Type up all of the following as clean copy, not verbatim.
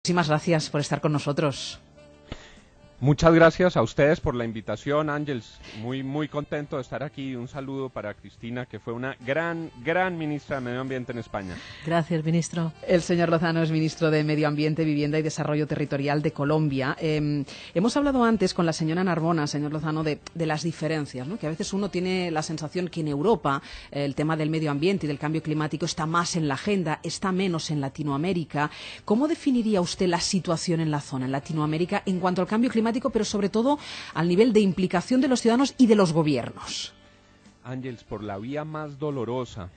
Muchísimas gracias por estar con nosotros. Muchas gracias a ustedes por la invitación, Ángels. Muy contento de estar aquí. Un saludo para Cristina, que fue una gran ministra de Medio Ambiente en España. Gracias, ministro. El señor Lozano es ministro de Medio Ambiente, Vivienda y Desarrollo Territorial de Colombia. Hemos hablado antes con la señora Narbona, señor Lozano, de las diferencias, ¿no? Que a veces uno tiene la sensación que en Europa el tema del medio ambiente y del cambio climático está más en la agenda, está menos en Latinoamérica. ¿Cómo definiría usted la situación en la zona, en Latinoamérica, en cuanto al cambio climático, pero sobre todo al nivel de implicación de los ciudadanos y de los gobiernos? Ángels, por la vía más dolorosa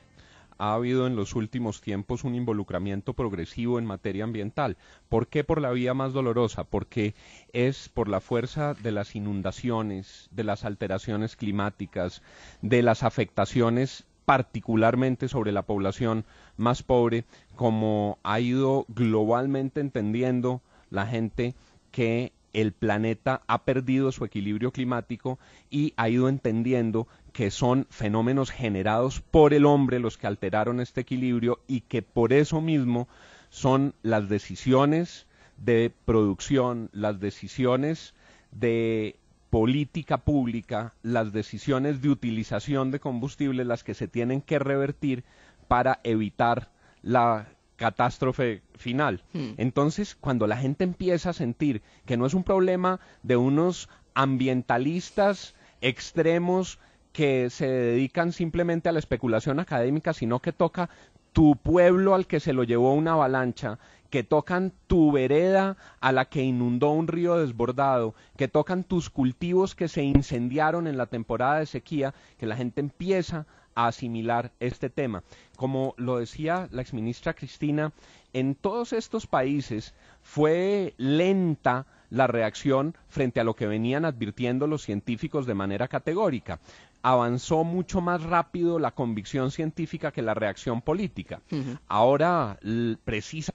ha habido en los últimos tiempos un involucramiento progresivo en materia ambiental. ¿Por qué por la vía más dolorosa? Porque es por la fuerza de las inundaciones, de las alteraciones climáticas, de las afectaciones particularmente sobre la población más pobre, como ha ido globalmente entendiendo la gente que el planeta ha perdido su equilibrio climático y ha ido entendiendo que son fenómenos generados por el hombre los que alteraron este equilibrio y que por eso mismo son las decisiones de producción, las decisiones de política pública, las decisiones de utilización de combustibles las que se tienen que revertir para evitar la catástrofe final. Entonces, cuando la gente empieza a sentir que no es un problema de unos ambientalistas extremos que se dedican simplemente a la especulación académica, sino que toca tu pueblo al que se lo llevó una avalancha, que tocan tu vereda a la que inundó un río desbordado, que tocan tus cultivos que se incendiaron en la temporada de sequía, que la gente empieza a asimilar este tema. Como lo decía la exministra Cristina, en todos estos países fue lenta la reacción frente a lo que venían advirtiendo los científicos de manera categórica. Avanzó mucho más rápido la convicción científica que la reacción política. Ahora, precisa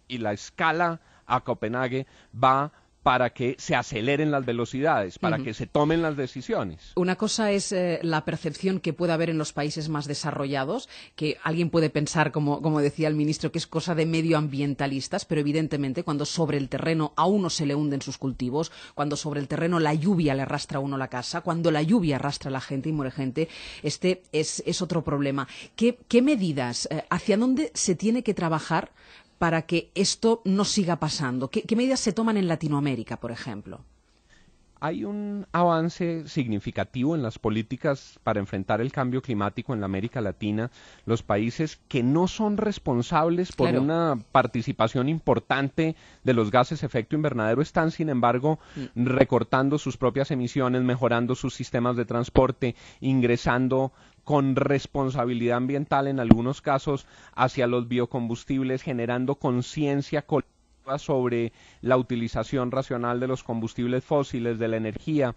y la escala a Copenhague va para que se aceleren las velocidades, para que se tomen las decisiones. Una cosa es la percepción que puede haber en los países más desarrollados, que alguien puede pensar, como decía el ministro, que es cosa de medioambientalistas, pero evidentemente cuando sobre el terreno a uno se le hunden sus cultivos, cuando sobre el terreno la lluvia le arrastra a uno la casa, cuando la lluvia arrastra a la gente y muere gente, este es otro problema. ¿Qué medidas, hacia dónde se tiene que trabajar para que esto no siga pasando? ¿Qué medidas se toman en Latinoamérica, por ejemplo? Hay un avance significativo en las políticas para enfrentar el cambio climático en la América Latina. Los países que no son responsables por una participación importante de los gases efecto invernadero están, sin embargo, recortando sus propias emisiones, mejorando sus sistemas de transporte, ingresando con responsabilidad ambiental en algunos casos hacia los biocombustibles, generando conciencia colectiva sobre la utilización racional de los combustibles fósiles, de la energía,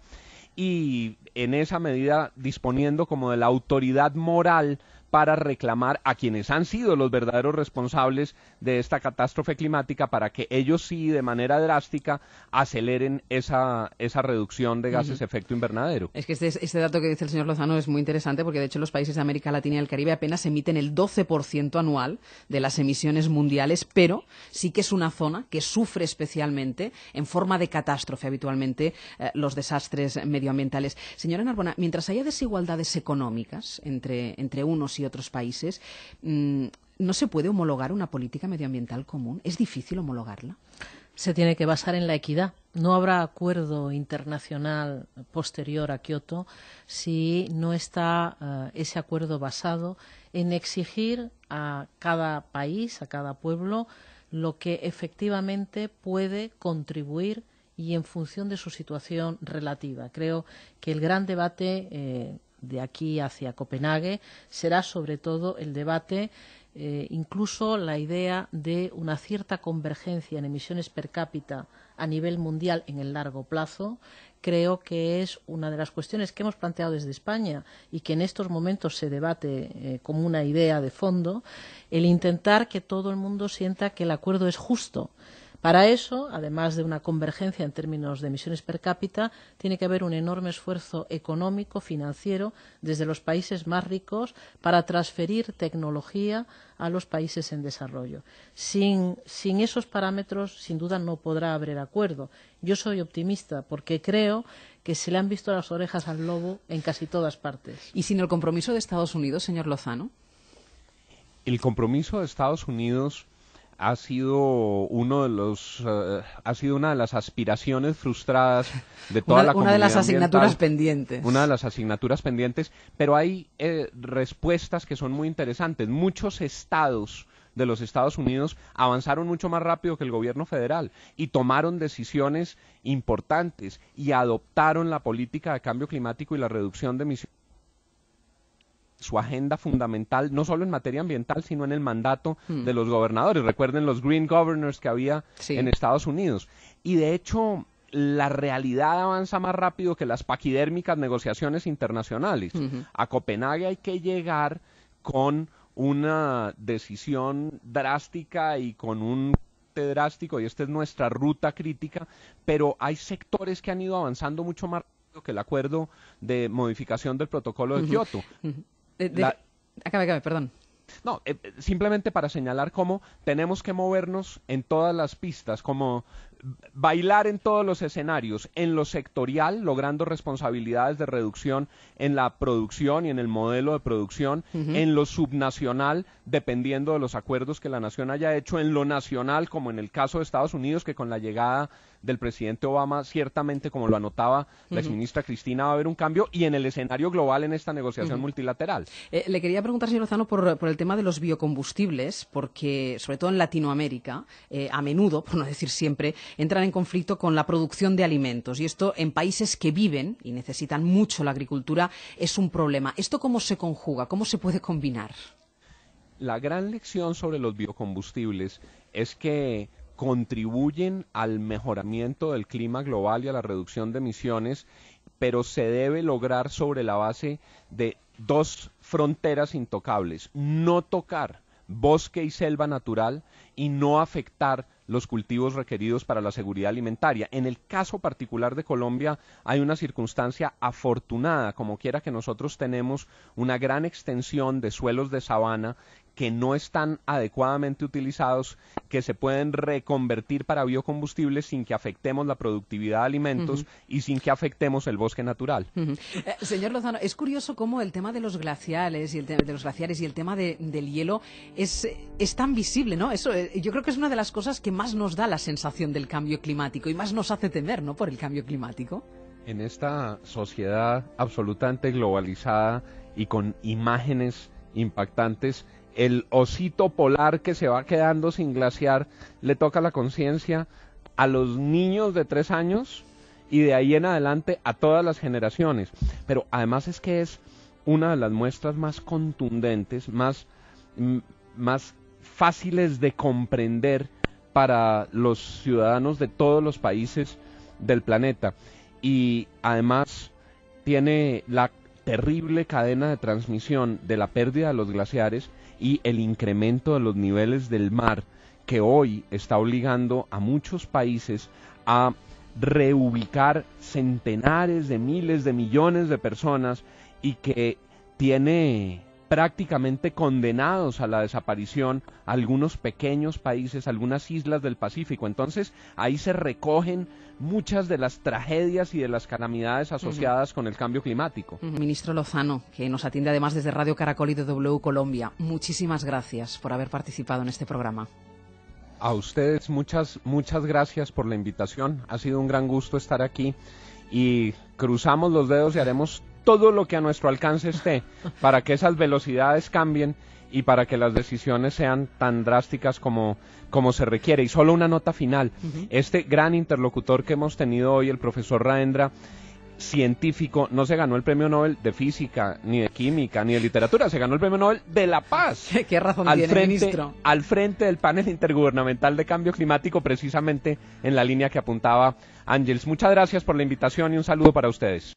y en esa medida disponiendo como de la autoridad moral para reclamar a quienes han sido los verdaderos responsables de esta catástrofe climática para que ellos sí, de manera drástica, aceleren esa reducción de gases de efecto invernadero. Es que este dato que dice el señor Lozano es muy interesante porque, de hecho, los países de América Latina y el Caribe apenas emiten el 12% anual de las emisiones mundiales, pero sí que es una zona que sufre especialmente, en forma de catástrofe habitualmente, los desastres medioambientales. Señora Narbona, mientras haya desigualdades económicas entre unos y otros países, ¿no se puede homologar una política medioambiental común? ¿Es difícil homologarla? Se tiene que basar en la equidad. No habrá acuerdo internacional posterior a Kioto si no está ese acuerdo basado en exigir a cada país, a cada pueblo, lo que efectivamente puede contribuir y en función de su situación relativa. Creo que el gran debate de aquí hacia Copenhague será sobre todo el debate, incluso la idea de una cierta convergencia en emisiones per cápita a nivel mundial en el largo plazo. Creo que es una de las cuestiones que hemos planteado desde España y que en estos momentos se debate como una idea de fondo, el intentar que todo el mundo sienta que el acuerdo es justo, Para eso, además de una convergencia en términos de emisiones per cápita, tiene que haber un enorme esfuerzo económico, financiero, desde los países más ricos para transferir tecnología a los países en desarrollo. Sin esos parámetros, sin duda, no podrá haber acuerdo. Yo soy optimista porque creo que se le han visto las orejas al lobo en casi todas partes. ¿Y sin el compromiso de Estados Unidos, señor Lozano? El compromiso de Estados Unidos ha sido ha sido una de las aspiraciones frustradas de toda la comunidad Una de las asignaturas ambiental, pendientes. una de las asignaturas pendientes, pero hay respuestas que son muy interesantes. Muchos estados de los Estados Unidos avanzaron mucho más rápido que el gobierno federal y tomaron decisiones importantes y adoptaron la política de cambio climático y la reducción de emisiones, su agenda fundamental, no solo en materia ambiental, sino en el mandato de los gobernadores. Recuerden los Green Governors que había en Estados Unidos. Y de hecho, la realidad avanza más rápido que las paquidérmicas negociaciones internacionales. A Copenhague hay que llegar con una decisión drástica y con un drástico, y esta es nuestra ruta crítica, pero hay sectores que han ido avanzando mucho más rápido que el acuerdo de modificación del protocolo de Kioto. Acabe, perdón. No, simplemente para señalar cómo tenemos que movernos en todas las pistas, como bailar en todos los escenarios, en lo sectorial, logrando responsabilidades de reducción en la producción y en el modelo de producción, en lo subnacional, dependiendo de los acuerdos que la nación haya hecho, en lo nacional, como en el caso de Estados Unidos, que con la llegada del presidente Obama, ciertamente, como lo anotaba la exministra Cristina, va a haber un cambio, y en el escenario global en esta negociación multilateral. Le quería preguntar, señor Lozano, por el tema de los biocombustibles, porque, sobre todo en Latinoamérica, a menudo, por no decir siempre, entran en conflicto con la producción de alimentos. Y esto, en países que viven y necesitan mucho la agricultura, es un problema. ¿Esto cómo se conjuga? ¿Cómo se puede combinar? La gran lección sobre los biocombustibles es que contribuyen al mejoramiento del clima global y a la reducción de emisiones, pero se debe lograr sobre la base de dos fronteras intocables: no tocar bosque y selva natural y no afectar los cultivos requeridos para la seguridad alimentaria. En el caso particular de Colombia hay una circunstancia afortunada, como quiera que nosotros tenemos una gran extensión de suelos de sabana que no están adecuadamente utilizados, que se pueden reconvertir para biocombustibles sin que afectemos la productividad de alimentos y sin que afectemos el bosque natural. Señor Lozano, es curioso cómo el tema de los glaciares y el tema del hielo es tan visible, ¿no? Eso, yo creo que es una de las cosas que más nos da la sensación del cambio climático y más nos hace temer, ¿no?, por el cambio climático. En esta sociedad absolutamente globalizada y con imágenes impactantes, el osito polar que se va quedando sin glaciar le toca la conciencia a los niños de 3 años y de ahí en adelante a todas las generaciones. Pero además es que es una de las muestras más contundentes, más fáciles de comprender para los ciudadanos de todos los países del planeta, y además tiene la terrible cadena de transmisión de la pérdida de los glaciares y el incremento de los niveles del mar, que hoy está obligando a muchos países a reubicar centenares de miles de millones de personas, y que tiene prácticamente condenados a la desaparición algunos pequeños países, algunas islas del Pacífico. Entonces ahí se recogen muchas de las tragedias y de las calamidades asociadas con el cambio climático. Ministro Lozano, que nos atiende además desde Radio Caracol y de W Colombia, muchísimas gracias por haber participado en este programa. A ustedes muchas gracias por la invitación. Ha sido un gran gusto estar aquí y cruzamos los dedos y haremos todo lo que a nuestro alcance esté para que esas velocidades cambien y para que las decisiones sean tan drásticas como se requiere. Y solo una nota final. Este gran interlocutor que hemos tenido hoy, el profesor Raendra, científico, no se ganó el premio Nobel de Física, ni de Química, ni de Literatura, se ganó el premio Nobel de la Paz. ¿Qué razón tiene, ministro? Al frente del panel intergubernamental de cambio climático, precisamente en la línea que apuntaba Ángels. Muchas gracias por la invitación y un saludo para ustedes.